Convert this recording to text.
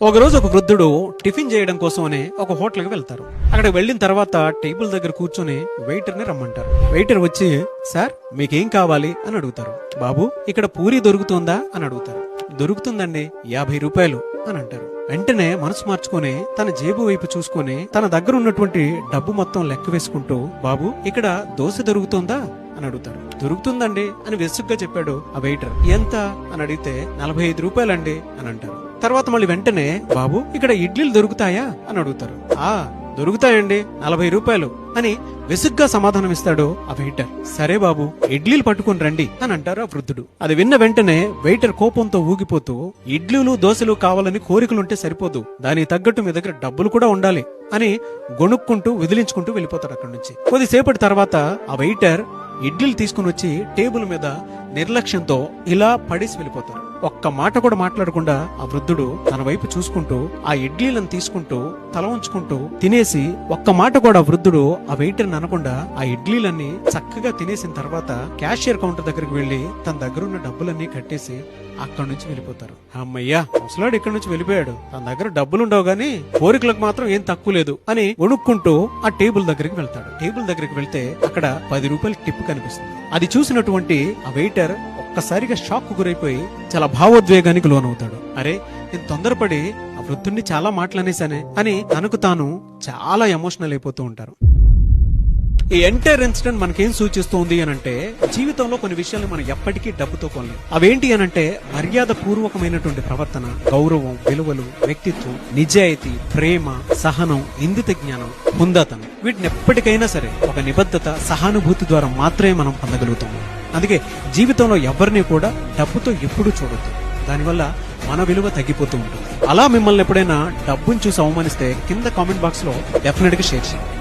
ఒకరోజు ఒక వృద్ధుడు టిఫిన్ చేయడం కోసమని ఒక హోటల్కి వెళ్తారు. అక్కడికి వెళ్ళిన తర్వాత టేబుల్ దగ్గర కూర్చొని వెయిటర్ ని రమ్మంటారు. వెయిటర్ వచ్చి, సార్ మీకేం కావాలి అని అడుగుతారు. బాబు ఇక్కడ పూరి దొరుకుతుందా అని అడుగుతారు. దొరుకుతుందండి, 50 రూపాయలు అని అంటారు. వెంటనే మనసు మార్చుకొని తన జేబు వైపు చూసుకొని తన దగ్గర ఉన్నటువంటి డబ్బు మొత్తం లెక్క వేసుకుంటూ, బాబు ఇక్కడ దోశ దొరుకుతుందా అని అడుగుతారు. దొరుకుతుందండి అని విసుగ్గా చెప్పాడు ఆ వెయిటర్. ఎంత అని అడిగితే 45 రూపాయలండి అని అంటారు. తర్వాత మళ్ళీ వెంటనే, బాబు ఇక్కడ ఇడ్లీలు దొరుకుతాయా అని అడుగుతారు. దొరుకుతాయండి, 40 రూపాయలు అని విసుగ్గా సమాధానం ఇస్తాడు ఆ వెయిటర్. సరే బాబు ఇడ్లీలు పట్టుకుని రండి అని అంటారు ఆ వృద్ధుడు. అది విన్న వెంటనే వెయిటర్ కోపంతో ఊగిపోతూ, ఇడ్లీలు దోశలు కావాలని కోరికలుంటే సరిపోదు, దానికి తగ్గట్టు మీ దగ్గర డబ్బులు కూడా ఉండాలి అని గొణుక్కుంటూ విదిలించుకుంటూ వెళ్ళిపోతాడు అక్కడి నుంచి. కొద్దిసేపటి తర్వాత ఆ వెయిటర్ ఇడ్లీలు తీసుకుని వచ్చి టేబుల్ మీద నిర్లక్ష్యంతో ఇలా పడేసి వెళ్ళిపోతారు. ఒక్క మాట కూడా మాట్లాడకుండా ఆ వృద్ధుడు తన వైపు చూసుకుంటూ ఆ ఇడ్లీలను తీసుకుంటూ తల ఉంచుకుంటూ తినేసి, ఒక్క మాట కూడా వృద్ధుడు ఆ వెయిటర్ అనకుండా ఆ ఇడ్లీలన్నీ చక్కగా తినేసిన తర్వాత క్యాషియర్ కౌంటర్ దగ్గరికి వెళ్లి తన దగ్గర ఉన్న డబ్బులన్నీ కట్టేసి అక్కడి నుంచి వెళ్ళిపోతారు. అమ్మయ్యా, ముసలాడు ఇక్కడి నుంచి వెళ్ళిపోయాడు, తన దగ్గర డబ్బులుండవు గానీ కోరికలకు మాత్రం ఏం తక్కువ లేదు అని వణుక్కుంటూ ఆ టేబుల్ దగ్గరికి వెళ్తాడు. టేబుల్ దగ్గరికి వెళ్తే అక్కడ 10 రూపాయల టిప్ కనిపిస్తుంది. అది చూసినటువంటి ఆ వెయిటర్ ఒక్కసారిగా షాక్ గురైపోయి చాలా భావోద్వేగానికి లోనవుతాడు. అరే, నేను తొందరపడి ఆ వృద్ధుణ్ణి చాలా మాటలనేసానే అని తనకు తాను చాలా ఎమోషనల్ అయిపోతూ ఉంటారు. ఈ ఎంటైర్ ఇన్సిడెంట్ మనకేం సూచిస్తుంది అనంటే, జీవితంలో కొన్ని విషయాలు మనం ఎప్పటికీ డబ్బుతో కొనలేం. అవేంటి అనంటే మర్యాద పూర్వకమైనటువంటి ప్రవర్తన, గౌరవం, విలువలు, వ్యక్తిత్వం, నిజాయితీ, ప్రేమ, సహనం, ఇంగిత జ్ఞానం, హుందాతనం. వీటిని ఎప్పటికైనా సరే ఒక నిబద్ధత, సహానుభూతి ద్వారా మాత్రమే మనం పొందగలుగుతాము. అందుకే జీవితంలో ఎవరిని కూడా డబ్బుతో ఎప్పుడూ చూడొద్దు. దానివల్ల మన విలువ తగ్గిపోతూ ఉంటుంది. అలా మిమ్మల్ని ఎప్పుడైనా డబ్బును చూసి అవమానిస్తే కింద కామెంట్ బాక్స్ లో డెఫినెట్ గా షేర్ చేయండి.